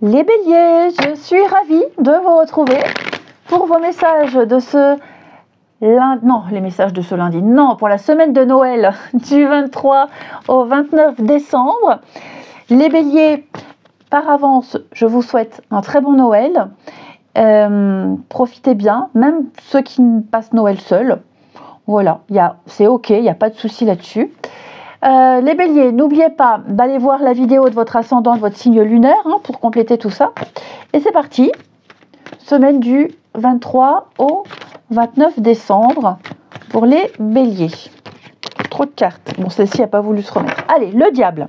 Les béliers, je suis ravie de vous retrouver pour vos messages de ce lundi, non, les messages de ce lundi, non, pour la semaine de Noël du 23 au 29 décembre. Les béliers, par avance, je vous souhaite un très bon Noël. Profitez bien, même ceux qui passent Noël seuls. Voilà, c'est ok, il n'y a pas de souci là-dessus. Les béliers, n'oubliez pas d'aller voir la vidéo de votre ascendant, de votre signe lunaire, pour compléter tout ça. Et c'est parti, semaine du 23 au 29 décembre pour les béliers. Trop de cartes. Bon, celle-ci n'a pas voulu se remettre. Allez, le diable.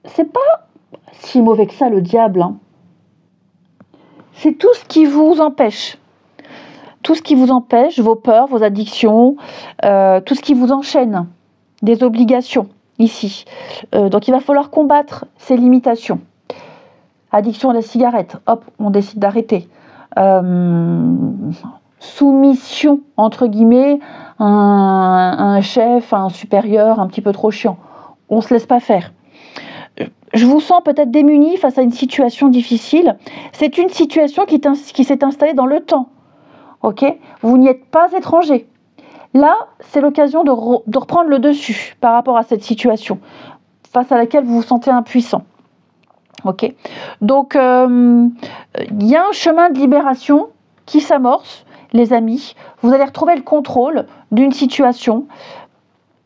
C'est pas si mauvais que ça, le diable. C'est tout ce qui vous empêche. Tout ce qui vous empêche, vos peurs, vos addictions, tout ce qui vous enchaîne, des obligations, ici. Donc il va falloir combattre ces limitations. Addiction à la cigarette, hop, on décide d'arrêter. Soumission, entre guillemets, à un chef, à un supérieur un petit peu trop chiant. On ne se laisse pas faire. Je vous sens peut-être démunis face à une situation difficile. C'est une situation qui s'est installée dans le temps. Ok, vous n'y êtes pas étranger. Là, c'est l'occasion de reprendre le dessus par rapport à cette situation face à laquelle vous vous sentez impuissant. Ok, donc il y a un chemin de libération qui s'amorce, les amis. Vous allez retrouver le contrôle d'une situation.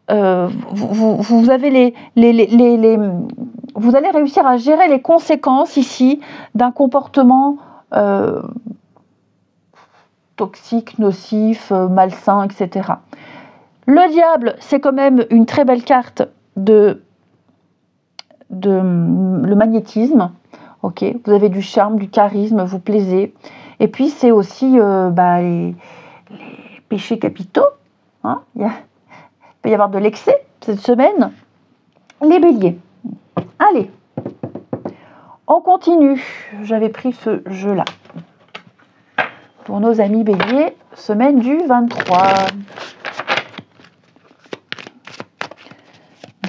Vous avez vous allez réussir à gérer les conséquences ici d'un comportement toxique, nocif, malsain, etc. Le diable, c'est quand même une très belle carte de le magnétisme. Ok, vous avez du charme, du charisme, vous plaisez. Et puis c'est aussi les péchés capitaux. Il peut y avoir de l'excès cette semaine. Les béliers. Allez, on continue. J'avais pris ce jeu-là. Pour nos amis béliers, semaine du 23.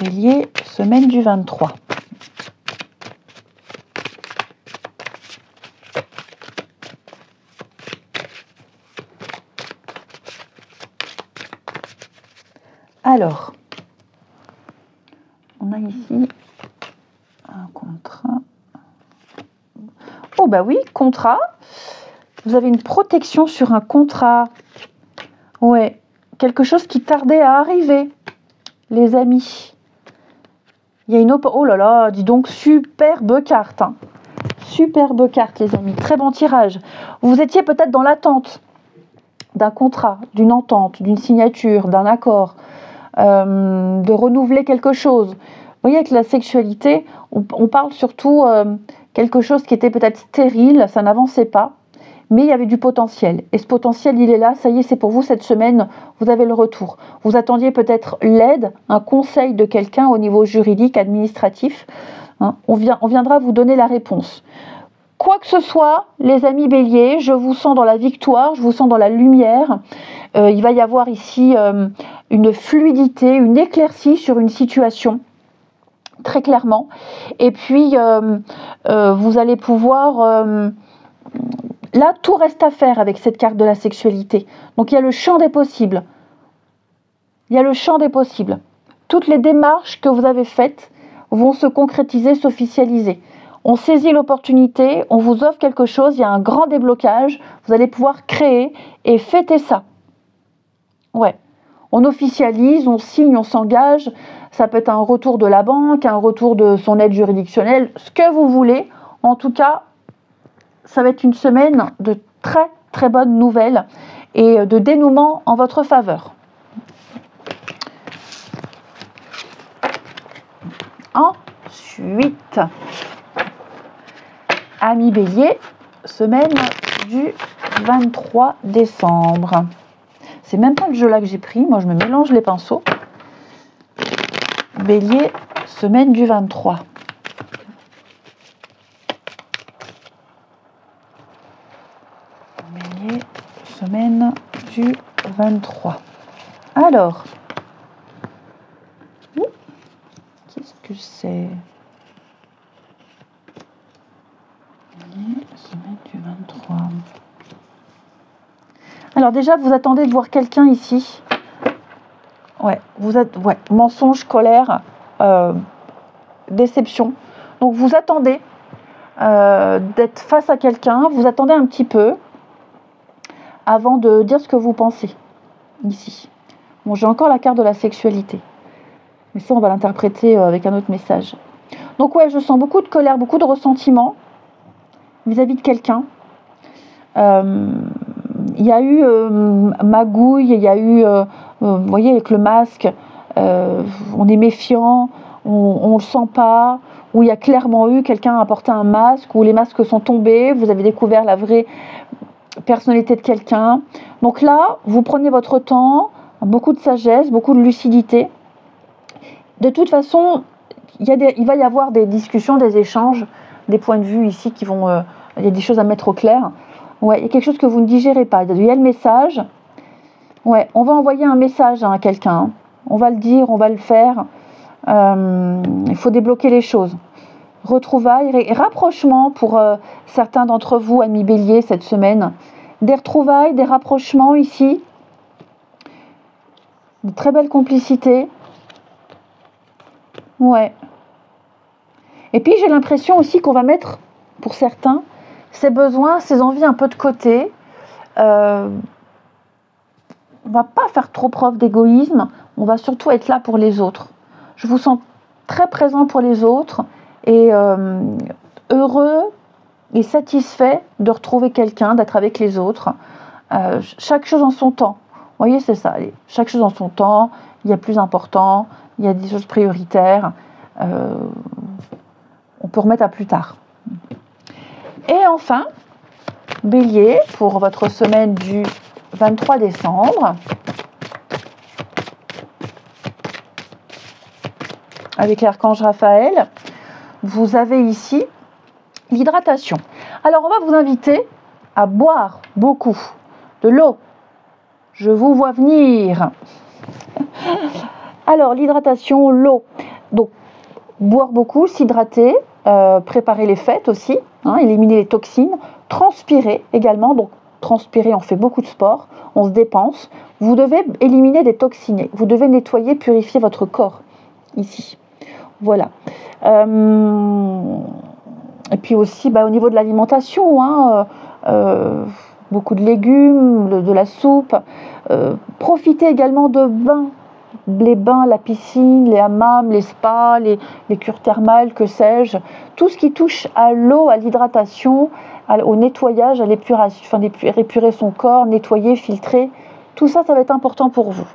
Bélier, semaine du 23. Alors, on a ici un contrat. Oh bah oui, contrat. Vous avez une protection sur un contrat. Ouais, quelque chose qui tardait à arriver, les amis. Il y a une oh là là, dis donc, superbe carte. Superbe carte, les amis. Très bon tirage. Vous étiez peut-être dans l'attente d'un contrat, d'une entente, d'une signature, d'un accord, de renouveler quelque chose. Vous voyez, avec la sexualité, on parle surtout quelque chose qui était peut-être stérile, ça n'avançait pas. Mais il y avait du potentiel. Et ce potentiel, il est là. Ça y est, c'est pour vous cette semaine. Vous avez le retour. Vous attendiez peut-être l'aide, un conseil de quelqu'un au niveau juridique, administratif. On viendra vous donner la réponse. Quoi que ce soit, les amis béliers, je vous sens dans la victoire, je vous sens dans la lumière. Il va y avoir ici une fluidité, une éclaircie sur une situation. Très clairement. Et puis, vous allez pouvoir... Là, tout reste à faire avec cette carte de la sexualité. Donc, il y a le champ des possibles. Il y a le champ des possibles. Toutes les démarches que vous avez faites vont se concrétiser, s'officialiser. On saisit l'opportunité, on vous offre quelque chose, il y a un grand déblocage. Vous allez pouvoir créer et fêter ça. Ouais. On officialise, on signe, on s'engage. Ça peut être un retour de la banque, un retour de son aide juridictionnelle, ce que vous voulez. En tout cas, ça va être une semaine de très très bonnes nouvelles et de dénouement en votre faveur. Ensuite, amis bélier, semaine du 23 décembre. C'est même pas le jeu là que j'ai pris, moi je me mélange les pinceaux. Bélier, semaine du 23. Semaine du 23. Alors, qu'est-ce Qu'est-ce que c'est? Semaine du 23. Alors déjà, vous attendez de voir quelqu'un ici. Ouais, mensonge, colère, déception. Donc vous attendez d'être face à quelqu'un, vous attendez un petit peu avant de dire ce que vous pensez, ici. Bon, j'ai encore la carte de la sexualité. Mais ça, on va l'interpréter avec un autre message. Donc ouais, je sens beaucoup de colère, beaucoup de ressentiment vis-à-vis de quelqu'un. Il y a eu magouille, il y a eu, vous voyez, avec le masque, on est méfiant, on ne le sent pas, où il y a clairement eu quelqu'un a porté un masque, où les masques sont tombés, vous avez découvert la vraie personnalité de quelqu'un. Donc là, vous prenez votre temps, beaucoup de sagesse, beaucoup de lucidité. De toute façon, il va y avoir des discussions, des échanges, des points de vue ici qui vont... il y a des choses à mettre au clair. Ouais, il y a quelque chose que vous ne digérez pas. Il y a le message. Ouais, on va envoyer un message à quelqu'un. On va le dire, on va le faire. Il faut débloquer les choses. Retrouvailles et rapprochements pour certains d'entre vous, amis béliers, cette semaine. Des retrouvailles, des rapprochements ici. De très belles complicités. Ouais. Et puis j'ai l'impression aussi qu'on va mettre, pour certains, ses besoins, ses envies un peu de côté. On va pas faire trop preuve d'égoïsme. On va surtout être là pour les autres. Je vous sens très présent pour les autres et heureux et satisfait de retrouver quelqu'un, d'être avec les autres. Chaque chose en son temps. Vous voyez, c'est ça. Chaque chose en son temps. Il y a plus important. Il y a des choses prioritaires. On peut remettre à plus tard. Et enfin, Bélier, pour votre semaine du 23 décembre, avec l'archange Raphaël, vous avez ici l'hydratation. Alors, on va vous inviter à boire beaucoup de l'eau. Je vous vois venir. Alors, l'hydratation, l'eau. Donc, boire beaucoup, s'hydrater, préparer les fêtes aussi, éliminer les toxines, transpirer également. Donc, transpirer, on fait beaucoup de sport, on se dépense. Vous devez éliminer des toxines. Vous devez nettoyer, purifier votre corps ici. Voilà. Et puis aussi, au niveau de l'alimentation, beaucoup de légumes, de la soupe. Profitez également de bains. Les bains, la piscine, les hammams, les spas, les cures thermales, que sais-je. Tout ce qui touche à l'eau, à l'hydratation, au nettoyage, à l'épuration, épurer son corps, nettoyer, filtrer. Tout ça, ça va être important pour vous.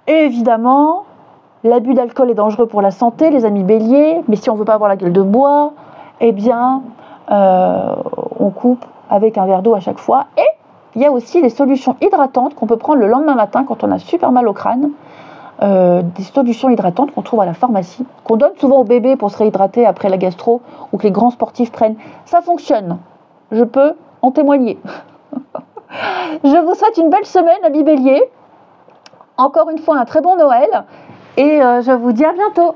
Et évidemment, l'abus d'alcool est dangereux pour la santé, les amis béliers. Mais si on ne veut pas avoir la gueule de bois, eh bien, on coupe avec un verre d'eau à chaque fois. Et il y a aussi des solutions hydratantes qu'on peut prendre le lendemain matin quand on a super mal au crâne. Des solutions hydratantes qu'on trouve à la pharmacie, qu'on donne souvent aux bébés pour se réhydrater après la gastro, ou que les grands sportifs prennent. Ça fonctionne. Je peux en témoigner. Je vous souhaite une belle semaine, amis béliers. Encore une fois, un très bon Noël. Et je vous dis à bientôt.